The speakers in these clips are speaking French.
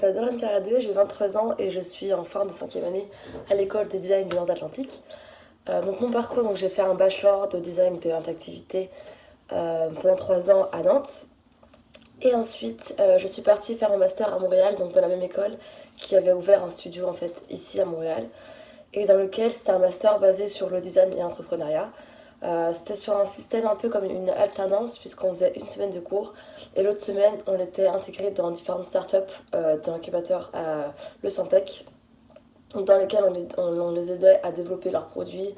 m'appelle Dorian Caradeux, j'ai 23 ans et je suis en fin de 5e année à l'école de design de Nord-Atlantique. Donc mon parcours, donc j'ai fait un bachelor de design de activité pendant 3 ans à Nantes. Et ensuite, je suis partie faire un master à Montréal, donc dans la même école, qui avait ouvert un studio en fait ici à Montréal, et dans lequel c'était un master basé sur le design et l'entrepreneuriat. C'était sur un système un peu comme une alternance, puisqu'on faisait une semaine de cours, et l'autre semaine, on était intégré dans différentes startups dans l'incubateur à Le Santec, dans lesquelles on les aidait à développer leurs produits,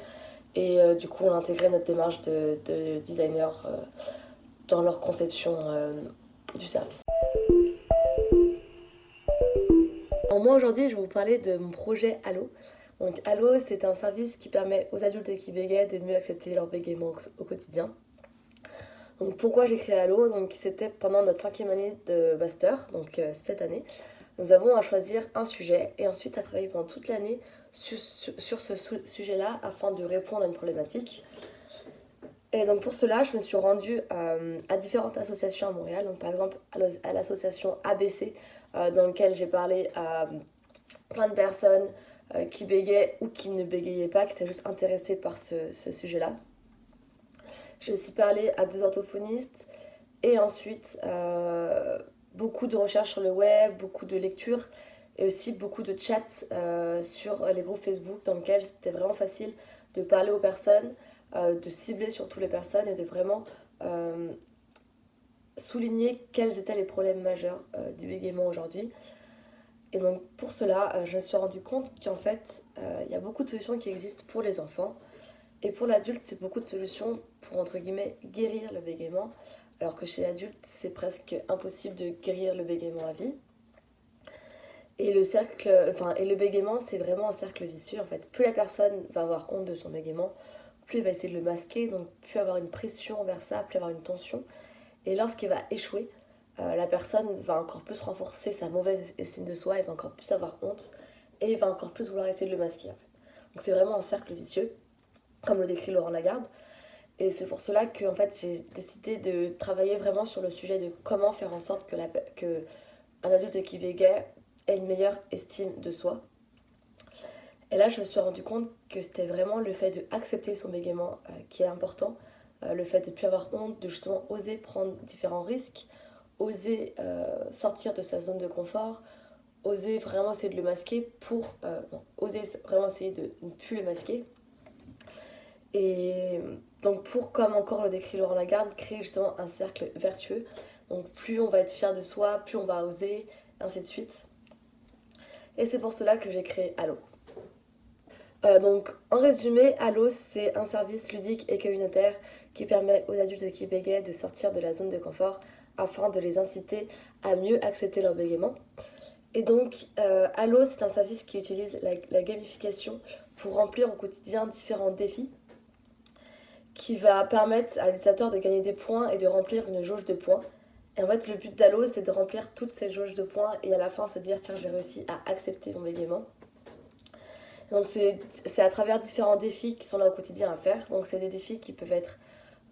et du coup, on intégrait notre démarche de designer dans leur conception du service. Alors moi aujourd'hui je vais vous parler de mon projet Allo. Donc Allo c'est un service qui permet aux adultes qui bégayent de mieux accepter leur bégaiement au quotidien. Donc pourquoi j'ai créé Allo? Donc c'était pendant notre 5e année de master, donc cette année. Nous avons à choisir un sujet et ensuite à travailler pendant toute l'année sur ce sujet-là afin de répondre à une problématique. Et donc pour cela, je me suis rendue à différentes associations à Montréal. Donc par exemple à l'association ABC, dans laquelle j'ai parlé à plein de personnes qui bégayaient ou qui ne bégayaient pas, qui étaient juste intéressées par ce sujet-là. J'ai aussi parlé à 2 orthophonistes et ensuite beaucoup de recherches sur le web, beaucoup de lectures et aussi beaucoup de chats sur les groupes Facebook dans lesquels c'était vraiment facile de parler aux personnes, de cibler surtout les personnes et de vraiment souligner quels étaient les problèmes majeurs du bégaiement aujourd'hui. Et donc pour cela, je me suis rendu compte qu'en fait, il y a beaucoup de solutions qui existent pour les enfants. Et pour l'adulte, c'est beaucoup de solutions pour, entre guillemets, guérir le bégaiement. Alors que chez l'adulte, c'est presque impossible de guérir le bégaiement à vie. Et le bégaiement, c'est vraiment un cercle vicieux en fait. Plus la personne va avoir honte de son bégaiement, plus elle va essayer de le masquer, donc plus avoir une pression vers ça, plus avoir une tension. Et lorsqu'il va échouer, la personne va encore plus renforcer sa mauvaise estime de soi, elle va encore plus avoir honte et va encore plus vouloir essayer de le masquer en fait. Donc c'est vraiment un cercle vicieux, comme le décrit Laurent Lagarde. Et c'est pour cela que en fait, j'ai décidé de travailler vraiment sur le sujet de comment faire en sorte que un adulte qui bégaye ait une meilleure estime de soi. Et là, je me suis rendu compte que c'était vraiment le fait d'accepter son bégaiement qui est important, le fait de ne plus avoir honte, de justement oser prendre différents risques, oser sortir de sa zone de confort, oser vraiment essayer de le masquer oser vraiment essayer de ne plus le masquer. Et donc pour, comme encore le décrit Laurent Lagarde, créer justement un cercle vertueux. Donc plus on va être fier de soi, plus on va oser, ainsi de suite. Et c'est pour cela que j'ai créé Allo. Donc en résumé, Allo c'est un service ludique et communautaire qui permet aux adultes qui bégayent de sortir de la zone de confort afin de les inciter à mieux accepter leur bégaiement. Et donc Allo c'est un service qui utilise la gamification pour remplir au quotidien différents défis qui va permettre à l'utilisateur de gagner des points et de remplir une jauge de points. Et en fait, le but d'Allo, c'est de remplir toutes ces jauges de points et à la fin se dire tiens, j'ai réussi à accepter mon bégaiement. Donc, c'est à travers différents défis qui sont là au quotidien à faire. Donc, c'est des défis qui peuvent être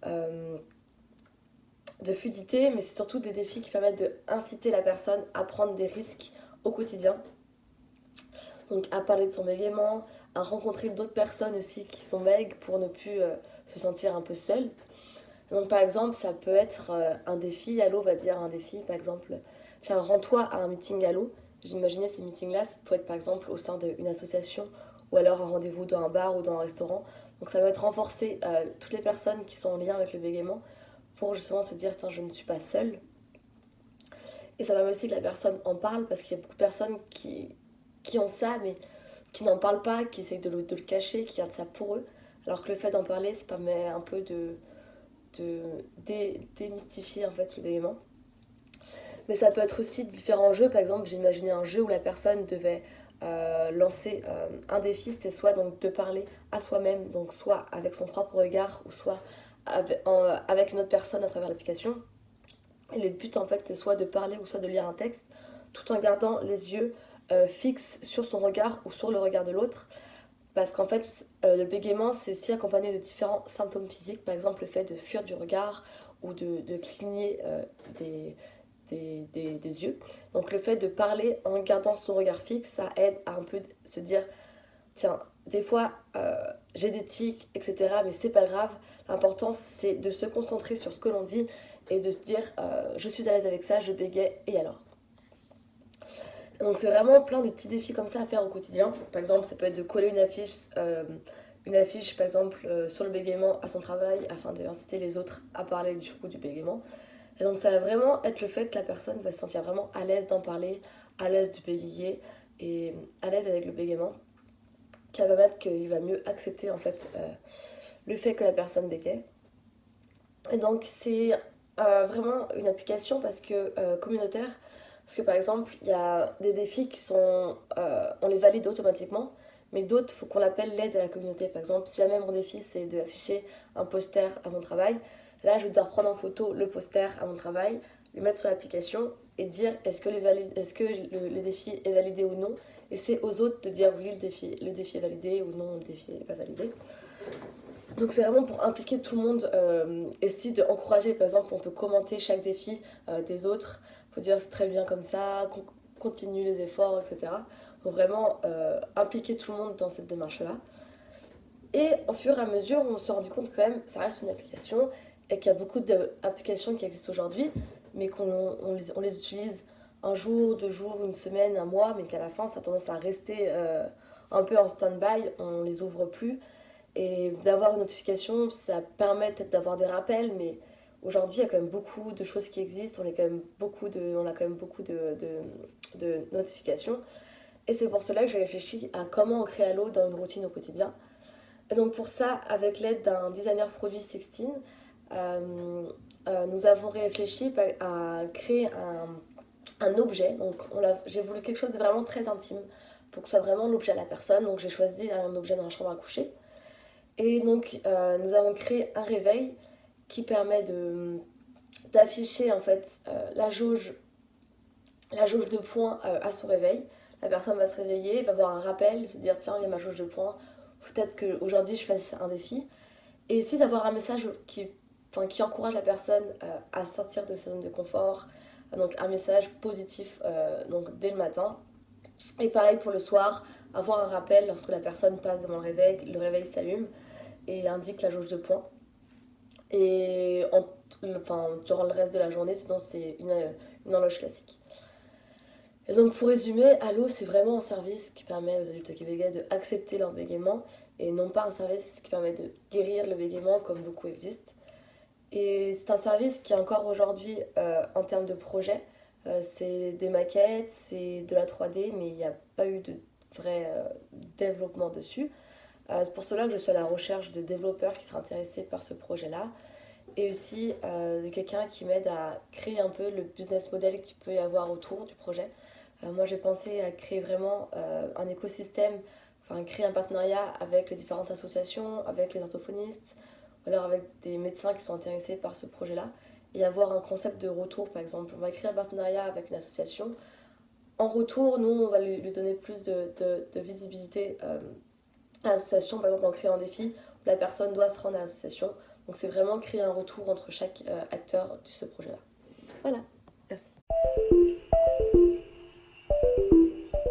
de fluidité, mais c'est surtout des défis qui permettent d'inciter la personne à prendre des risques au quotidien. Donc, à parler de son bégaiement, à rencontrer d'autres personnes aussi qui sont bègues pour ne plus se sentir un peu seule. Donc par exemple, ça peut être un défi, Allo va dire un défi, par exemple, tiens, rends-toi à un meeting Allo. J'imaginais ces meetings-là, ça peut être par exemple au sein d'une association ou alors un rendez-vous dans un bar ou dans un restaurant. Donc ça va être renforcer toutes les personnes qui sont en lien avec le bégaiement pour justement se dire, tiens, je ne suis pas seule. Et ça permet aussi que la personne en parle parce qu'il y a beaucoup de personnes qui ont ça, mais qui n'en parlent pas, qui essayent de le cacher, qui gardent ça pour eux. Alors que le fait d'en parler, ça permet un peu de démystifier en fait le bégaiement. Mais ça peut être aussi différents jeux. Par exemple, j'imaginais un jeu où la personne devait lancer un défi, c'était soit donc de parler à soi-même, donc soit avec son propre regard ou soit avec une autre personne à travers l'application. Et le but en fait c'est soit de parler ou soit de lire un texte tout en gardant les yeux fixes sur son regard ou sur le regard de l'autre. Parce qu'en fait, le bégaiement, c'est aussi accompagné de différents symptômes physiques, par exemple le fait de fuir du regard ou de cligner des yeux. Donc le fait de parler en gardant son regard fixe, ça aide à un peu se dire, tiens, des fois j'ai des tics, etc. Mais c'est pas grave. L'important c'est de se concentrer sur ce que l'on dit et de se dire, je suis à l'aise avec ça, je bégaye, et alors? Donc c'est vraiment plein de petits défis comme ça à faire au quotidien. Par exemple, ça peut être de coller une affiche par exemple sur le bégaiement à son travail afin d'inciter les autres à parler du coup du bégaiement. Et donc ça va vraiment être le fait que la personne va se sentir vraiment à l'aise d'en parler, à l'aise de bégayer et à l'aise avec le bégaiement, qui va permettre qu'il va mieux accepter en fait le fait que la personne bégaye. Et donc c'est vraiment une application parce que communautaire, parce que par exemple il y a des défis qui sont, on les valide automatiquement, mais d'autres, il faut qu'on appelle l'aide à la communauté. Par exemple, si jamais mon défi c'est d'afficher un poster à mon travail, là je vais devoir prendre en photo le poster à mon travail, le mettre sur l'application et dire est-ce que le défi est validé ou non. Et c'est aux autres de dire oui, le défi est validé ou non, le défi n'est pas validé. Donc c'est vraiment pour impliquer tout le monde et aussi d'encourager. Par exemple, on peut commenter chaque défi des autres. Il faut dire c'est très bien comme ça, continue les efforts, etc. Donc vraiment impliquer tout le monde dans cette démarche-là. Et au fur et à mesure, on s'est rendu compte quand même, ça reste une application et qu'il y a beaucoup d'applications qui existent aujourd'hui, mais on les utilise un jour, 2 jours, une semaine, un mois, mais qu'à la fin, ça a tendance à rester un peu en stand-by, on les ouvre plus. Et d'avoir une notification, ça permet peut-être d'avoir des rappels, mais aujourd'hui, il y a quand même beaucoup de choses qui existent, on a quand même beaucoup de notifications. Et c'est pour cela que j'ai réfléchi à comment ancrer Halo dans une routine au quotidien. Et donc pour ça, avec l'aide d'un designer produit Sixtine, nous avons réfléchi à créer un objet. Donc j'ai voulu quelque chose de vraiment très intime pour que ce soit vraiment l'objet à la personne. Donc j'ai choisi un objet dans la chambre à coucher. Et donc nous avons créé un réveil qui permet d'afficher en fait la jauge de points à son réveil. La personne va se réveiller, va avoir un rappel, se dire tiens, il y a ma jauge de points, peut-être qu'aujourd'hui je fasse un défi. Et aussi d'avoir un message qui encourage la personne à sortir de sa zone de confort, donc un message positif donc dès le matin. Et pareil pour le soir, avoir un rappel lorsque la personne passe devant le réveil s'allume et indique la jauge de points. Et durant le reste de la journée, sinon c'est une horloge classique. Et donc pour résumer, Halo c'est vraiment un service qui permet aux adultes qui bégayent d'accepter leur bégaiement et non pas un service qui permet de guérir le bégaiement comme beaucoup existent. Et c'est un service qui encore aujourd'hui en termes de projet, c'est des maquettes, c'est de la 3D mais il n'y a pas eu de vrai développement dessus. C'est pour cela que je suis à la recherche de développeurs qui seraient intéressés par ce projet-là et aussi de quelqu'un qui m'aide à créer un peu le business model qu'il peut y avoir autour du projet. Moi, j'ai pensé à créer vraiment un écosystème, enfin créer un partenariat avec les différentes associations, avec les orthophonistes, ou alors avec des médecins qui sont intéressés par ce projet-là, et avoir un concept de retour, par exemple. On va créer un partenariat avec une association. En retour, nous, on va lui donner plus de visibilité à l'association, par exemple en créant un défi où la personne doit se rendre à l'association. Donc c'est vraiment créer un retour entre chaque acteur de ce projet-là. Voilà, merci.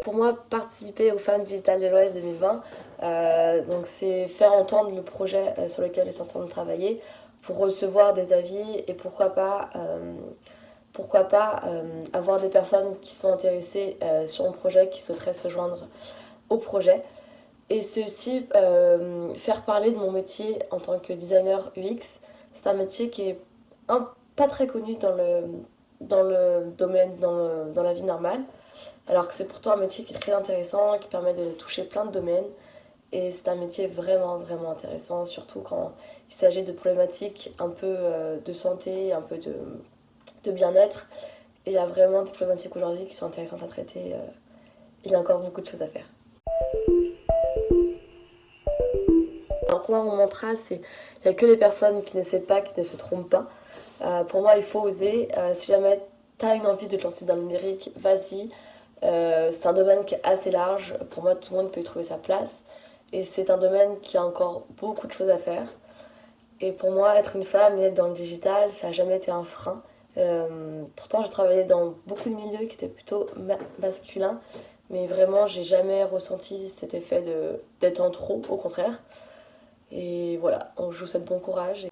Pour moi, participer aux Femmes Digitales de l'Ouest 2020, donc c'est faire entendre le projet sur lequel je suis en train de travailler pour recevoir des avis et pourquoi pas avoir des personnes qui sont intéressées sur mon projet, qui souhaiteraient se joindre au projet. Et c'est aussi faire parler de mon métier en tant que designer UX. C'est un métier qui est pas très connu dans le domaine, dans la vie normale. Alors que c'est pourtant un métier qui est très intéressant, qui permet de toucher plein de domaines. Et c'est un métier vraiment, vraiment intéressant, surtout quand il s'agit de problématiques un peu de santé, un peu de bien-être. Et il y a vraiment des problématiques aujourd'hui qui sont intéressantes à traiter. Il y a encore beaucoup de choses à faire. Alors pour moi, mon mantra, c'est il n'y a que les personnes qui n'essaient pas, qui ne se trompent pas. Pour moi, il faut oser. Si jamais tu as une envie de te lancer dans le numérique, vas-y. C'est un domaine qui est assez large. Pour moi, tout le monde peut y trouver sa place. Et c'est un domaine qui a encore beaucoup de choses à faire. Et pour moi, être une femme et être dans le digital, ça n'a jamais été un frein. Pourtant j'ai travaillé dans beaucoup de milieux qui étaient plutôt masculins, mais vraiment j'ai jamais ressenti cet effet d'être en trop, au contraire. Et voilà, donc je vous souhaite bon courage.